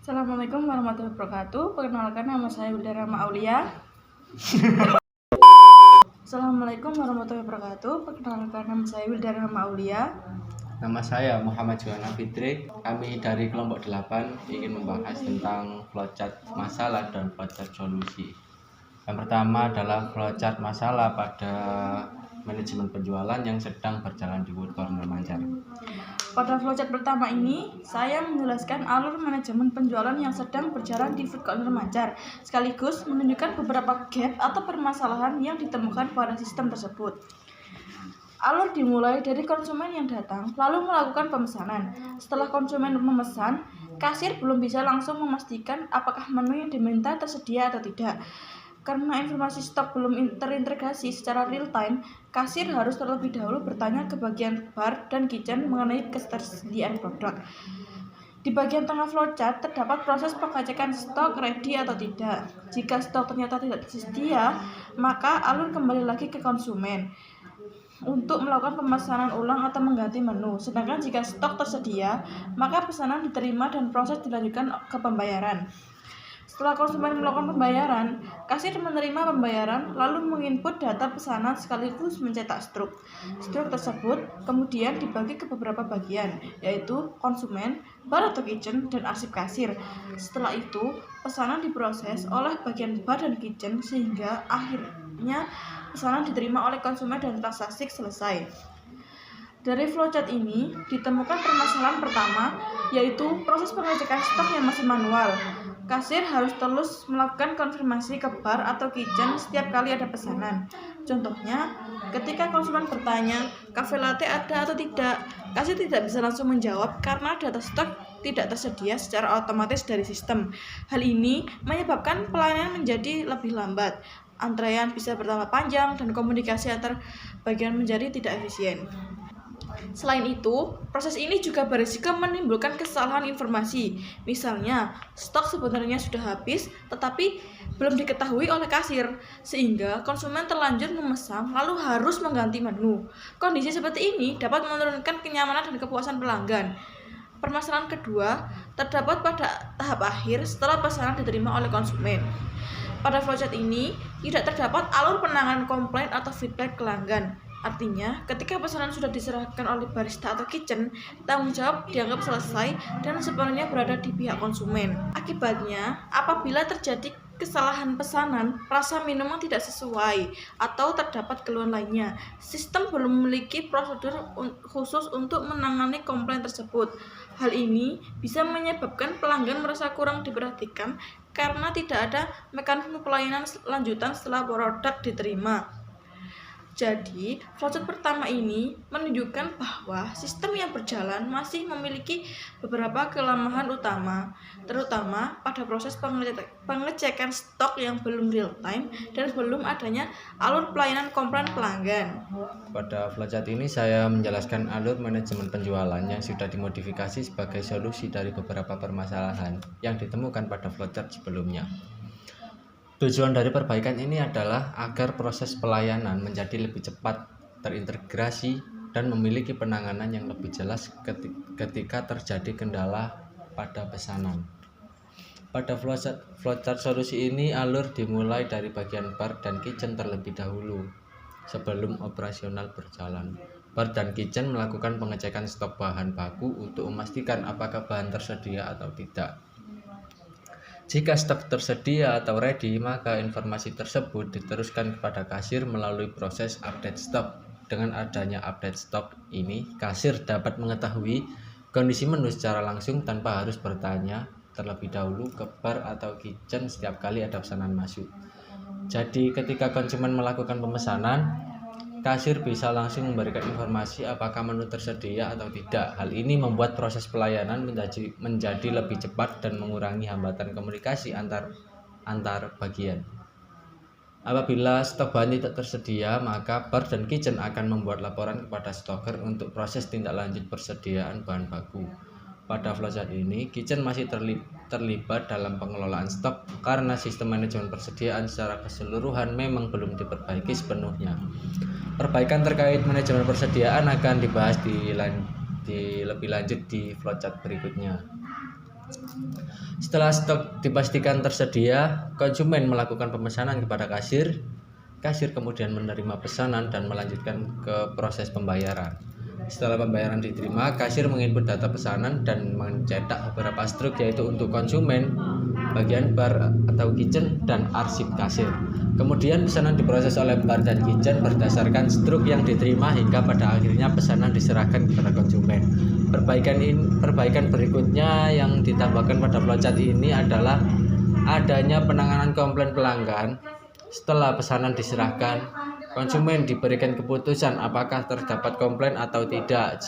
Assalamualaikum warahmatullahi wabarakatuh. Perkenalkan, nama saya Wilda Rahma Aulia. Assalamualaikum warahmatullahi wabarakatuh. Perkenalkan, nama saya Wilda Rahma Aulia. Nama saya Muhammad Juwana Fitri. Kami dari kelompok 8 ingin membahas tentang flowchart masalah dan flowchart solusi. Yang pertama adalah flowchart masalah pada manajemen penjualan yang sedang berjalan di Food Corner Mancar. Pada flowchart pertama ini, saya menjelaskan alur manajemen penjualan yang sedang berjalan di Food Corner Mancar, sekaligus menunjukkan beberapa gap atau permasalahan yang ditemukan pada sistem tersebut. Alur dimulai dari konsumen yang datang, lalu melakukan pemesanan. Setelah konsumen memesan, kasir belum bisa langsung memastikan apakah menu yang diminta tersedia atau tidak. Karena informasi stok belum terintegrasi secara real time, kasir harus terlebih dahulu bertanya ke bagian bar dan kitchen mengenai ketersediaan produk. Di bagian tengah flowchart terdapat proses pengecekan stok ready atau tidak. Jika stok ternyata tidak tersedia, maka alur kembali lagi ke konsumen untuk melakukan pemesanan ulang atau mengganti menu. Sedangkan jika stok tersedia, maka pesanan diterima dan proses dilanjutkan ke pembayaran. Setelah konsumen melakukan pembayaran, kasir menerima pembayaran lalu menginput data pesanan sekaligus mencetak struk. Struk tersebut kemudian dibagi ke beberapa bagian, yaitu konsumen, bar atau kitchen, dan arsip kasir. Setelah itu, pesanan diproses oleh bagian bar dan kitchen sehingga akhirnya pesanan diterima oleh konsumen dan transaksi selesai. Dari flowchart ini ditemukan permasalahan pertama, yaitu proses pengecekan stok yang masih manual. Kasir harus terus melakukan konfirmasi ke bar atau kitchen setiap kali ada pesanan. Contohnya, ketika konsumen bertanya, cafe latte ada atau tidak, kasir tidak bisa langsung menjawab karena data stok tidak tersedia secara otomatis dari sistem. Hal ini menyebabkan pelayanan menjadi lebih lambat, antrean bisa bertambah panjang, dan komunikasi antar bagian menjadi tidak efisien. Selain itu, proses ini juga berisiko menimbulkan kesalahan informasi. Misalnya, stok sebenarnya sudah habis, tetapi belum diketahui oleh kasir, sehingga konsumen terlanjur memesan lalu harus mengganti menu. Kondisi seperti ini dapat menurunkan kenyamanan dan kepuasan pelanggan. Permasalahan kedua terdapat pada tahap akhir setelah pesanan diterima oleh konsumen. Pada flowchart ini, tidak terdapat alur penanganan komplain atau feedback pelanggan. Artinya, ketika pesanan sudah diserahkan oleh barista atau kitchen, tanggung jawab dianggap selesai dan sepenuhnya berada di pihak konsumen. Akibatnya, apabila terjadi kesalahan pesanan, rasa minuman tidak sesuai, atau terdapat keluhan lainnya, sistem belum memiliki prosedur khusus untuk menangani komplain tersebut. Hal ini bisa menyebabkan pelanggan merasa kurang diperhatikan karena tidak ada mekanisme pelayanan lanjutan setelah produk diterima. Jadi, flowchart pertama ini menunjukkan bahwa sistem yang berjalan masih memiliki beberapa kelemahan utama, terutama pada proses pengecekan stok yang belum real time dan belum adanya alur pelayanan komplain pelanggan. Pada flowchart ini saya menjelaskan alur manajemen penjualan yang sudah dimodifikasi sebagai solusi dari beberapa permasalahan yang ditemukan pada flowchart sebelumnya. Tujuan dari perbaikan ini adalah agar proses pelayanan menjadi lebih cepat, terintegrasi, dan memiliki penanganan yang lebih jelas ketika terjadi kendala pada pesanan. Pada flowchart solusi ini, alur dimulai dari bagian bar dan kitchen terlebih dahulu sebelum operasional berjalan. Bar dan kitchen melakukan pengecekan stok bahan baku untuk memastikan apakah bahan tersedia atau tidak. Jika stok tersedia atau ready, maka informasi tersebut diteruskan kepada kasir melalui proses update stok. Dengan adanya update stok ini, kasir dapat mengetahui kondisi menu secara langsung tanpa harus bertanya terlebih dahulu ke bar atau kitchen setiap kali ada pesanan masuk. Jadi ketika konsumen melakukan pemesanan, kasir bisa langsung memberikan informasi apakah menu tersedia atau tidak. Hal ini membuat proses pelayanan menjadi lebih cepat dan mengurangi hambatan komunikasi antar bagian. Apabila stok bahan tidak tersedia, maka bar dan kitchen akan membuat laporan kepada stoker untuk proses tindak lanjut persediaan bahan baku. Pada flowchart ini, kitchen masih terlibat dalam pengelolaan stok karena sistem manajemen persediaan secara keseluruhan memang belum diperbaiki sepenuhnya. Perbaikan terkait manajemen persediaan akan dibahas lebih lanjut di flowchart berikutnya. Setelah stok dipastikan tersedia, konsumen melakukan pemesanan kepada kasir. Kasir kemudian menerima pesanan dan melanjutkan ke proses pembayaran. Setelah pembayaran diterima, kasir menginput data pesanan dan mencetak beberapa struk, yaitu untuk konsumen, bagian bar atau kitchen, dan arsip kasir. Kemudian pesanan diproses oleh bar dan kitchen berdasarkan struk yang diterima hingga pada akhirnya pesanan diserahkan kepada konsumen. Perbaikan berikutnya yang ditambahkan pada flowchart ini adalah adanya penanganan komplain pelanggan. Setelah pesanan diserahkan, konsumen diberikan keputusan apakah terdapat komplain atau tidak.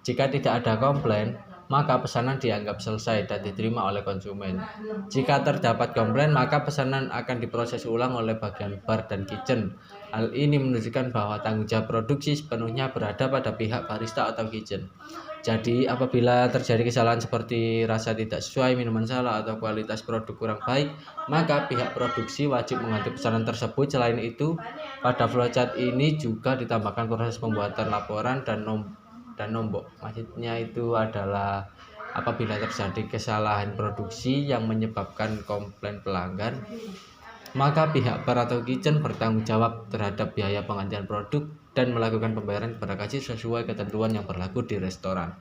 Jika tidak ada komplain, maka pesanan dianggap selesai dan diterima oleh konsumen. Jika terdapat komplain, maka pesanan akan diproses ulang oleh bagian bar dan kitchen. Hal ini menunjukkan bahwa tanggung jawab produksi sepenuhnya berada pada pihak barista atau kitchen. Jadi, apabila terjadi kesalahan seperti rasa tidak sesuai, minuman salah, atau kualitas produk kurang baik, maka pihak produksi wajib mengganti pesanan tersebut. Selain itu, pada flowchart ini juga ditambahkan proses pembuatan laporan dan nombok. Maksudnya itu adalah apabila terjadi kesalahan produksi yang menyebabkan komplain pelanggan, maka pihak bar atau kitchen bertanggung jawab terhadap biaya penggantian produk dan melakukan pembayaran kepada kasir sesuai ketentuan yang berlaku di restoran.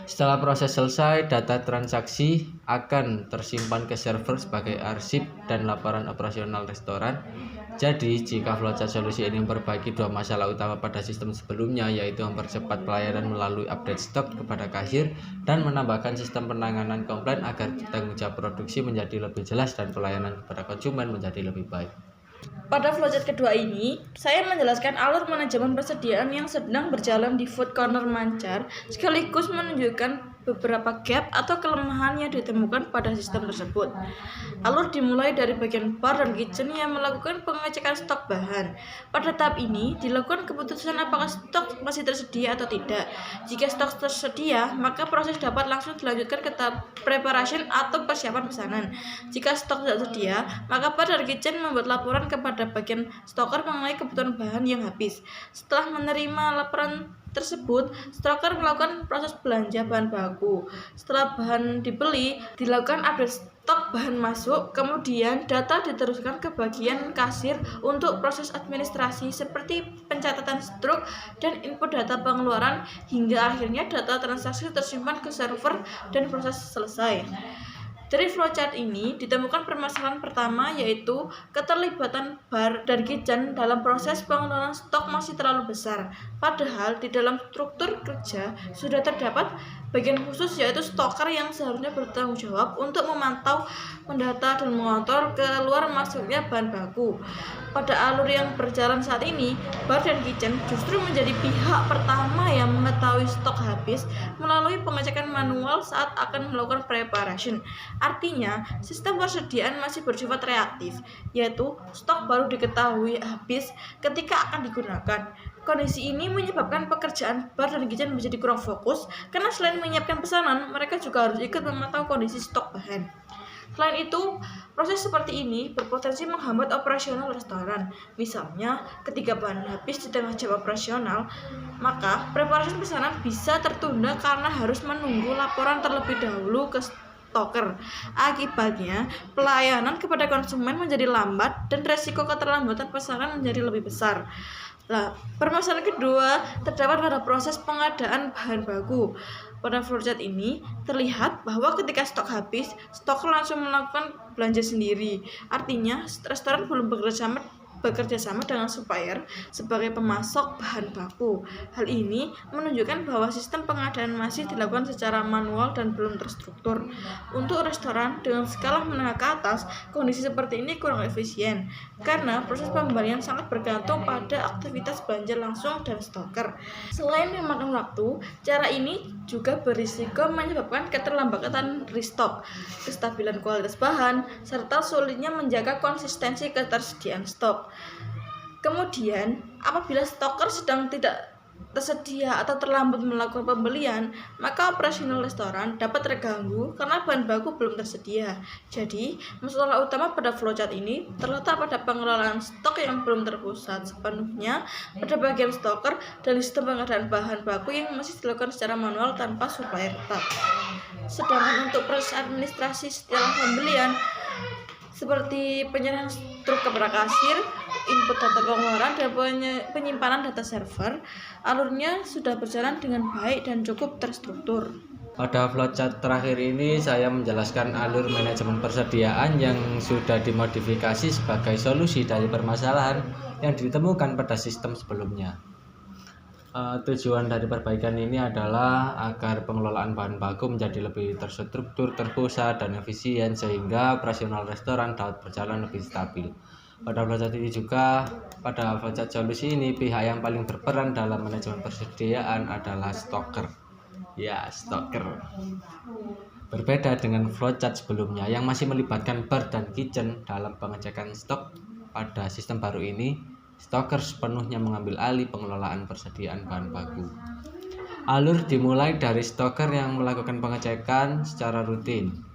Setelah proses selesai, data transaksi akan tersimpan ke server sebagai arsip dan laporan operasional restoran. Jadi, jika flowchart solusi ini memperbaiki dua masalah utama pada sistem sebelumnya, yaitu mempercepat pelayanan melalui update stok kepada kasir dan menambahkan sistem penanganan komplain agar tanggung jawab produksi menjadi lebih jelas dan pelayanan kepada konsumen menjadi lebih baik. Pada flowchart kedua ini, saya menjelaskan alur manajemen persediaan yang sedang berjalan di Food Corner Mancar, sekaligus menunjukkan beberapa gap atau kelemahan yang ditemukan pada sistem tersebut. Alur dimulai dari bagian bar dan kitchen yang melakukan pengecekan stok bahan. Pada tahap ini, dilakukan keputusan apakah stok masih tersedia atau tidak. Jika stok tersedia, maka proses dapat langsung dilanjutkan ke tahap preparation atau persiapan pesanan. Jika stok tidak tersedia, maka bar dan kitchen membuat laporan kepada bagian stoker mengenai kebutuhan bahan yang habis. Setelah menerima laporan tersebut, stoker melakukan proses belanja bahan baku. Setelah bahan dibeli, dilakukan update stok bahan masuk, kemudian data diteruskan ke bagian kasir untuk proses administrasi seperti pencatatan struk dan input data pengeluaran, hingga akhirnya data transaksi tersimpan ke server dan proses selesai. Dari flowchart ini ditemukan permasalahan pertama, yaitu keterlibatan bar dan kitchen dalam proses pengelolaan stok masih terlalu besar. Padahal di dalam struktur kerja sudah terdapat bagian khusus, yaitu stoker yang seharusnya bertanggung jawab untuk memantau, mendata, dan mengontrol keluar masuknya bahan baku. Pada alur yang berjalan saat ini, bar dan kitchen justru menjadi pihak pertama yang mengetahui stok habis melalui pengecekan manual saat akan melakukan preparation. Artinya, sistem persediaan masih bersifat reaktif, yaitu stok baru diketahui habis ketika akan digunakan. Kondisi ini menyebabkan pekerjaan bar dan kitchen menjadi kurang fokus, karena selain menyiapkan pesanan, mereka juga harus ikut memantau kondisi stok bahan. Selain itu, proses seperti ini berpotensi menghambat operasional restoran. Misalnya, ketika bahan habis di tengah jam operasional, maka preparasi pesanan bisa tertunda karena harus menunggu laporan terlebih dahulu ke stoker. Akibatnya, pelayanan kepada konsumen menjadi lambat dan resiko keterlambatan pesanan menjadi lebih besar. Permasalahan kedua terdapat pada proses pengadaan bahan baku. Pada flowchart ini terlihat bahwa ketika stok habis, stoker langsung melakukan belanja sendiri. Artinya, restoran belum bekerja sama dengan supplier sebagai pemasok bahan baku. Hal ini menunjukkan bahwa sistem pengadaan masih dilakukan secara manual dan belum terstruktur. Untuk restoran dengan skala menengah ke atas, kondisi seperti ini kurang efisien karena proses pembelian sangat bergantung pada aktivitas belanja langsung dan stoker. Selain memakan waktu, cara ini juga berisiko menyebabkan keterlambatan restock, kestabilan kualitas bahan, serta sulitnya menjaga konsistensi ketersediaan stok. Kemudian, apabila stoker sedang tidak tersedia atau terlambat melakukan pembelian, maka operasional restoran dapat terganggu karena bahan baku belum tersedia. Jadi, masalah utama pada flowchart ini terletak pada pengelolaan stok yang belum terpusat sepenuhnya pada bagian stoker dan sistem pengadaan bahan baku yang masih dilakukan secara manual tanpa supplier tetap. Sedangkan untuk proses administrasi setelah pembelian seperti penyerahan truk kepada kasir, input data pengeluaran, dan penyimpanan data server, alurnya sudah berjalan dengan baik dan cukup terstruktur. Pada flowchart terakhir ini saya menjelaskan alur manajemen persediaan yang sudah dimodifikasi sebagai solusi dari permasalahan yang ditemukan pada sistem sebelumnya. Tujuan dari perbaikan ini adalah agar pengelolaan bahan baku menjadi lebih terstruktur, terpusat, dan efisien sehingga operasional restoran dapat berjalan lebih stabil. Pada flowchart ini juga, pada flowchart solusi ini, pihak yang paling berperan dalam manajemen persediaan adalah stoker. Ya, stoker. Berbeda dengan flowchart sebelumnya yang masih melibatkan bar dan kitchen dalam pengecekan stok, pada sistem baru ini stoker sepenuhnya mengambil alih pengelolaan persediaan bahan baku. Alur dimulai dari stoker yang melakukan pengecekan secara rutin.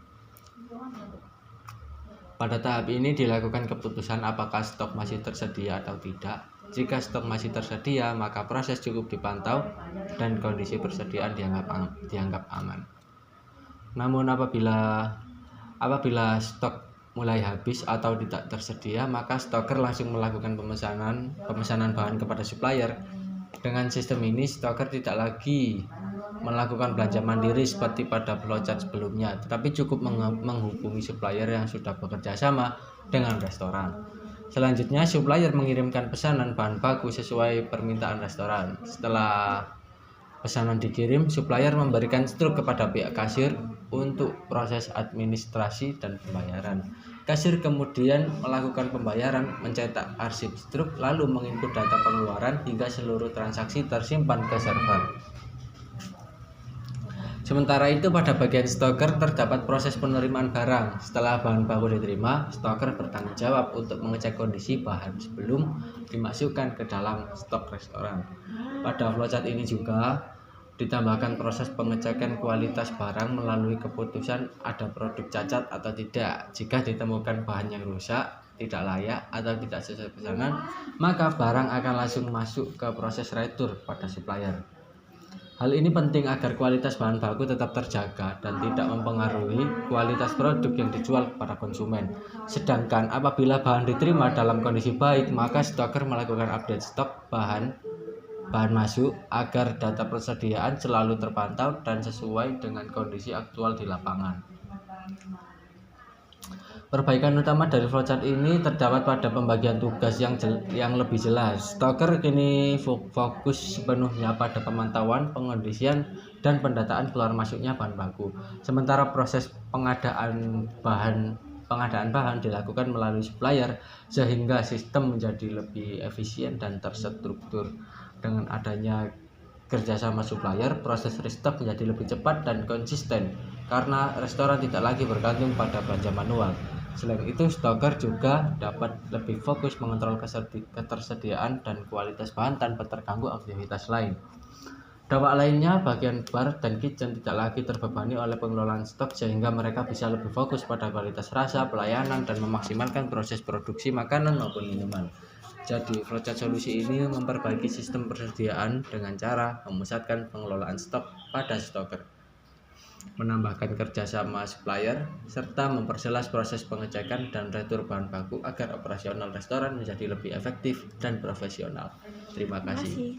Pada tahap ini dilakukan keputusan apakah stok masih tersedia atau tidak. Jika stok masih tersedia, maka proses cukup dipantau dan kondisi persediaan dianggap aman. Namun apabila stok mulai habis atau tidak tersedia, maka stoker langsung melakukan pemesanan bahan kepada supplier. Dengan sistem ini, stoker tidak lagi melakukan belanja mandiri seperti pada flowchart sebelumnya, tetapi cukup menghubungi supplier yang sudah bekerja sama dengan restoran. Selanjutnya, supplier mengirimkan pesanan bahan baku sesuai permintaan restoran. Setelah pesanan dikirim, supplier memberikan struk kepada pihak kasir untuk proses administrasi dan pembayaran. Kasir kemudian melakukan pembayaran, mencetak arsip struk, lalu menginput data pengeluaran hingga seluruh transaksi tersimpan ke server. Sementara itu pada bagian stoker terdapat proses penerimaan barang. Setelah bahan baku diterima, stoker bertanggung jawab untuk mengecek kondisi bahan sebelum dimasukkan ke dalam stok restoran. Pada flowchart ini juga ditambahkan proses pengecekan kualitas barang melalui keputusan ada produk cacat atau tidak. Jika ditemukan bahan yang rusak, tidak layak, atau tidak sesuai pesanan, maka barang akan langsung masuk ke proses retur pada supplier. Hal ini penting agar kualitas bahan baku tetap terjaga dan tidak mempengaruhi kualitas produk yang dijual kepada konsumen. Sedangkan apabila bahan diterima dalam kondisi baik, maka stoker melakukan update stok bahan masuk agar data persediaan selalu terpantau dan sesuai dengan kondisi aktual di lapangan. Perbaikan utama dari flowchart ini terdapat pada pembagian tugas yang lebih jelas. Stoker kini fokus sepenuhnya pada pemantauan, pengondisian, dan pendataan keluar masuknya bahan baku. Sementara proses pengadaan bahan dilakukan melalui supplier sehingga sistem menjadi lebih efisien dan terstruktur. Dengan adanya kerjasama supplier, proses restock menjadi lebih cepat dan konsisten karena restoran tidak lagi bergantung pada belanja manual. Selain itu, stoker juga dapat lebih fokus mengontrol ketersediaan dan kualitas bahan tanpa terganggu aktivitas lain. Dampak lainnya, bagian bar dan kitchen tidak lagi terbebani oleh pengelolaan stok sehingga mereka bisa lebih fokus pada kualitas rasa, pelayanan, dan memaksimalkan proses produksi makanan maupun minuman. Jadi, flowchart solusi ini memperbaiki sistem persediaan dengan cara memusatkan pengelolaan stok pada stoker, menambahkan kerjasama supplier, serta memperjelas proses pengecekan dan retur bahan baku agar operasional restoran menjadi lebih efektif dan profesional. Terima kasih.